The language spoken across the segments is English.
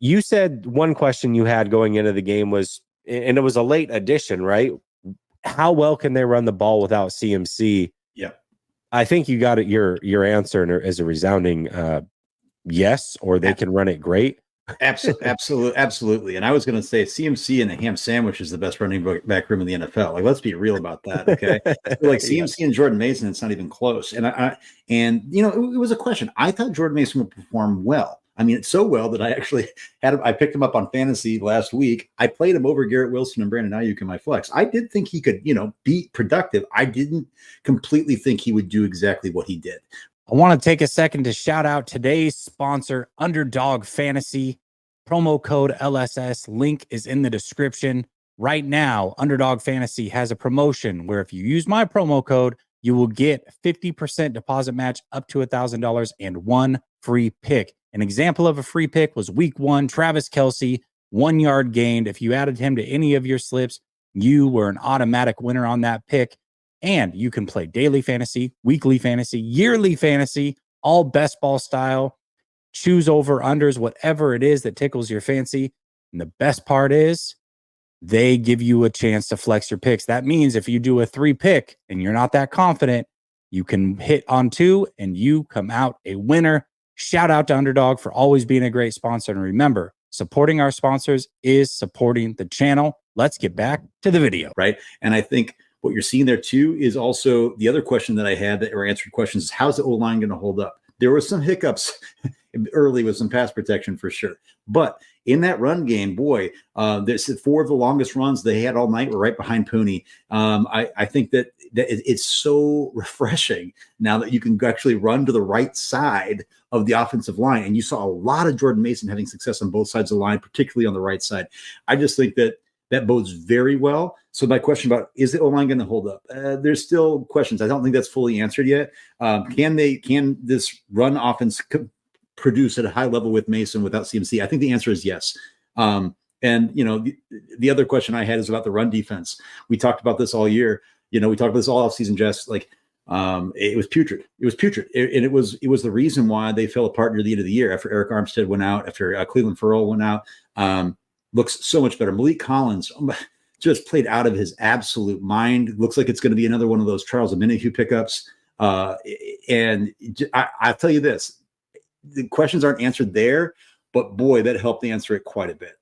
You said one question you had going into the game was, and it was a late addition, right? How well can they run the ball without CMC? Yeah. I think you got it. Your answer is a resounding yes, or they can run it great. Absolutely. And I was going to say CMC and a ham sandwich is the best running back room in the NFL. Like, let's be real about that. Okay. Like CMC and Jordan Mason, it's not even close. And it was a question. I thought Jordan Mason would perform well. I mean, it's so well that I actually I picked him up on fantasy last week. I played him over Garrett Wilson and Brandon Ayuk in my flex. I did think he could, be productive. I didn't completely think he would do exactly what he did. I want to take a second to shout out today's sponsor, Underdog Fantasy. Promo code LSS. Link is in the description. Right now, Underdog Fantasy has a promotion where if you use my promo code, you will get 50% deposit match up to $1,000 and one free pick. An example of a free pick was week 1, Travis Kelce, 1 yard gained. If you added him to any of your slips, you were an automatic winner on that pick. And you can play daily fantasy, weekly fantasy, yearly fantasy, all best ball style. Choose over unders, whatever it is that tickles your fancy. And the best part is they give you a chance to flex your picks. That means if you do a 3 pick and you're not that confident, you can hit on 2 and you come out a winner. Shout out to Underdog for always being a great sponsor. And remember, supporting our sponsors is supporting the channel. Let's get back to the video. Right. And I think what you're seeing there too is also the other question that I had that were answered questions is, how's the O-line going to hold up? There were some hiccups early with some pass protection for sure. But in that run game, boy, there's 4 of the longest runs they had all night were right behind Pooney. I think that it's so refreshing now that you can actually run to the right side of the offensive line. And you saw a lot of Jordan Mason having success on both sides of the line, particularly on the right side. I just think that bodes very well. So my question about, is the O-line going to hold up? There's still questions. I don't think that's fully answered yet. Can this run offense produce at a high level with Mason without CMC? I think the answer is yes. And the other question I had is about the run defense. We talked about this all year. We talked about this all offseason, Jess. Like, it was putrid. It was putrid. And it was the reason why they fell apart near the end of the year after Eric Armstead went out, after Cleveland Ferrell went out. Looks so much better. Malik Collins just played out of his absolute mind. Looks like it's going to be another one of those Charles Omenihu pickups. And I'll tell you this, the questions aren't answered there, but boy, that helped answer it quite a bit.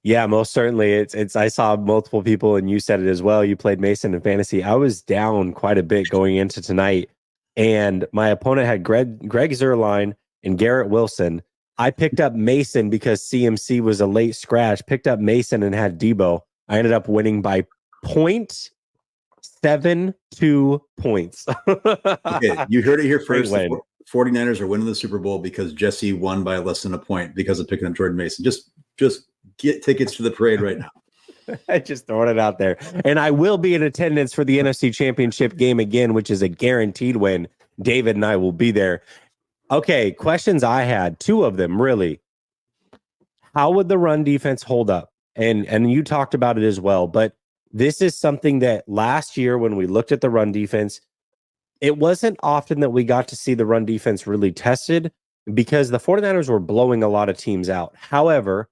Yeah, most certainly. It's I saw multiple people, and you said it as well. You played Mason in fantasy. I was down quite a bit going into tonight, and my opponent had Greg Zuerlein and Garrett Wilson. I picked up Mason because CMC was a late scratch, picked up Mason and had Debo. I ended up winning by 0.72 points. Okay, you heard it here first. The 49ers are winning the Super Bowl because Jesse won by less than a point because of picking up Jordan Mason. Just get tickets to the parade right now. I just throwing it out there. And I will be in attendance for the NFC Championship game again, which is a guaranteed win. David and I will be there. Okay, questions I had, 2 of them, really. How would the run defense hold up? And you talked about it as well, but this is something that last year when we looked at the run defense, it wasn't often that we got to see the run defense really tested because the 49ers were blowing a lot of teams out. However,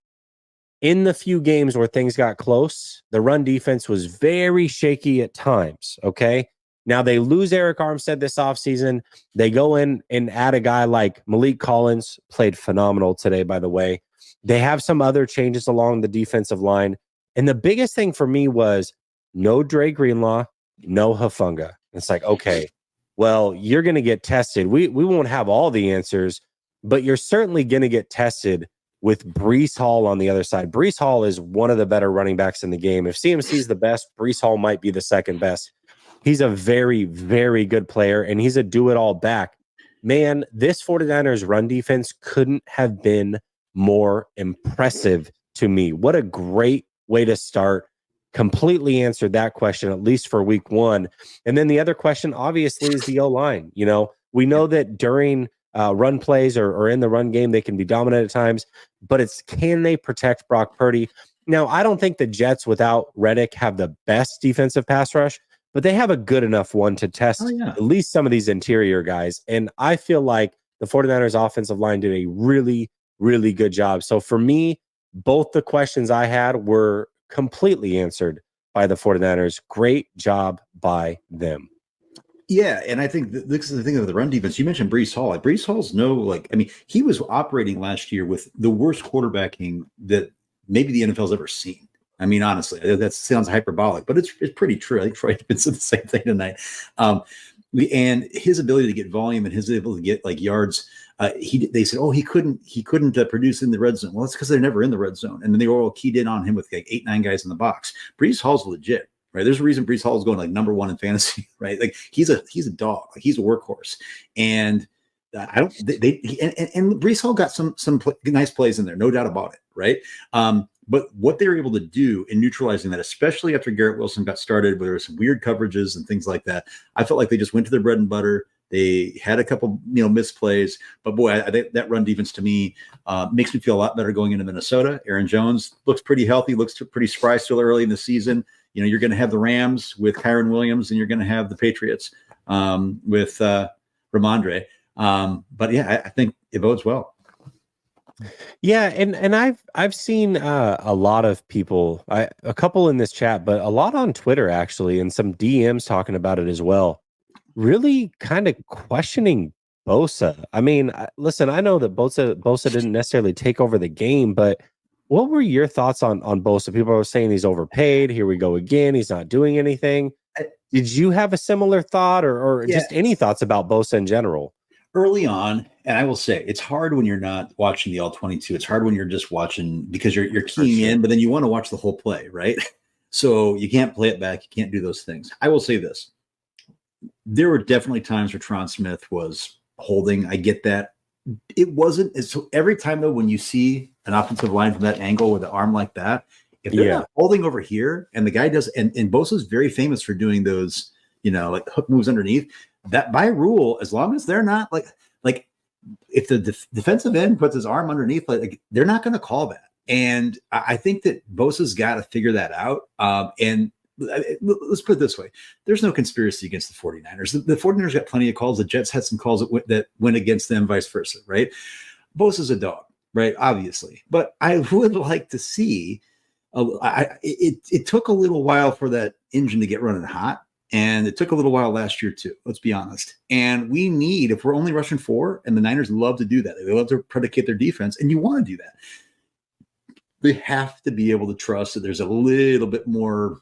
in the few games where things got close, the run defense was very shaky at times, okay? Now, they lose Eric Armstead this offseason. They go in and add a guy like Malik Collins, played phenomenal today, by the way. They have some other changes along the defensive line. And the biggest thing for me was no Dre Greenlaw, no Hufanga. It's like, okay, well, you're going to get tested. We won't have all the answers, but you're certainly going to get tested with Breece Hall on the other side. Breece Hall is one of the better running backs in the game. If CMC is the best, Breece Hall might be the second best. He's a very, very good player, and he's a do-it-all back. Man, this 49ers run defense couldn't have been more impressive to me. What a great way to start. Completely answered that question, at least for week 1. And then the other question, obviously, is the O-line. We know that during run plays or in the run game, they can be dominant at times, but it's can they protect Brock Purdy? Now, I don't think the Jets without Reddick have the best defensive pass rush, but they have a good enough one to test at least some of these interior guys. And I feel like the 49ers offensive line did a really, really good job. So for me, both the questions I had were completely answered by the 49ers. Great job by them. Yeah, and I think this is the thing of the run defense. You mentioned Brees Hall. Like, Brees Hall's he was operating last year with the worst quarterbacking that maybe the NFL's ever seen. I mean, honestly, that sounds hyperbolic, but it's pretty true. I think Troy Aikman said the same thing tonight. And his ability to get volume and his ability to get like yards, they said, he couldn't produce in the red zone. Well, that's because they're never in the red zone, and then they were all keyed in on him with like 8-9 guys in the box. Brees Hall's legit. Right. There's a reason Brees Hall is going like number 1 in fantasy, right? Like he's a dog, like he's a workhorse. And and Brees Hall got some nice plays in there, no doubt about it. Right. But what they were able to do in neutralizing that, especially after Garrett Wilson got started, where there were some weird coverages and things like that, I felt like they just went to their bread and butter. They had a couple, misplays, but boy, I think that run defense to me makes me feel a lot better going into Minnesota. Aaron Jones looks pretty healthy, looks pretty spry still early in the season. You're going to have the Rams with Kyron Williams, and you're going to have the Patriots with Ramondre. But yeah, I think it bodes well. Yeah, and I've seen a lot of people, a couple in this chat, but a lot on Twitter actually, and some DMs talking about it as well. Really kind of questioning Bosa. I mean, listen, I know that Bosa didn't necessarily take over the game, but what were your thoughts on Bosa? People are saying he's overpaid. Here we go again. He's not doing anything. Did you have a similar thought or just any thoughts about Bosa in general? Early on, and I will say it's hard when you're not watching the all-22. It's hard when you're just watching because you're keying in, but then you want to watch the whole play, right? So you can't play it back. You can't do those things. I will say this. There were definitely times where Tron Smith was holding. I get that. It wasn't. So every time, though, when you see an offensive line from that angle with the arm like that, if they're not holding over here and the guy does, and Bosa's very famous for doing those, like hook moves underneath, that by rule, as long as they're not like if the defensive end puts his arm underneath, like they're not going to call that. And I think that Bosa's got to figure that out. And let's put it this way. There's no conspiracy against the 49ers. The 49ers got plenty of calls. The Jets had some calls that went against them, vice versa, right? Bosa's a dog, right? Obviously. But I would like to see, it took a little while for that engine to get running hot. And it took a little while last year too, let's be honest. And we need, if we're only rushing 4, and the Niners love to do that. They love to predicate their defense, and you want to do that. They have to be able to trust that there's a little bit more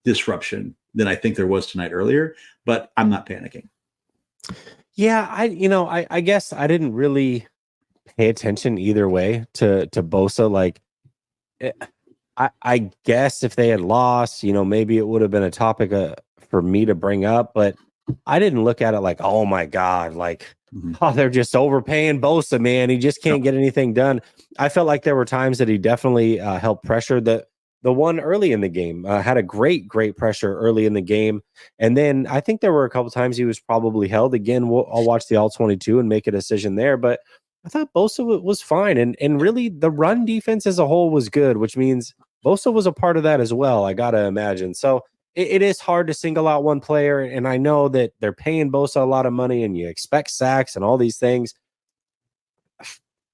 disruption than I think there was tonight earlier, but I'm not panicking. Yeah, I guess I didn't really pay attention either way to Bosa. Like, I guess if they had lost, maybe it would have been a topic for me to bring up, but I didn't look at it like, oh my God, like, they're just overpaying Bosa, man. He just can't get anything done. I felt like there were times that he definitely helped pressure the one early in the game, had a great pressure early in the game. And then I think there were a couple times he was probably held. Again, I'll watch the all-22 and make a decision there, but I thought Bosa was fine. And really the run defense as a whole was good, which means Bosa was a part of that as well, I got to imagine. So it is hard to single out one player. And I know that they're paying Bosa a lot of money and you expect sacks and all these things.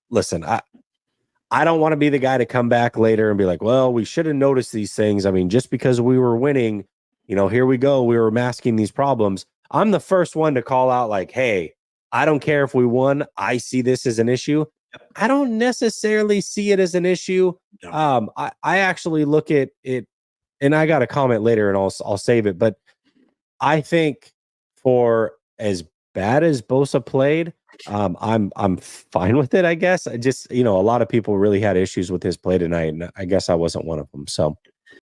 Listen, I don't want to be the guy to come back later and be like, well, we should have noticed these things. I mean, just because we were winning, here we go. We were masking these problems. I'm the first one to call out like, hey, I don't care if we won. I see this as an issue. I don't necessarily see it as an issue. I actually look at it, and I got a comment later and I'll save it. But I think for as bad as Bosa played, I'm fine with it, I guess. I just, a lot of people really had issues with his play tonight, and I guess I wasn't one of them. So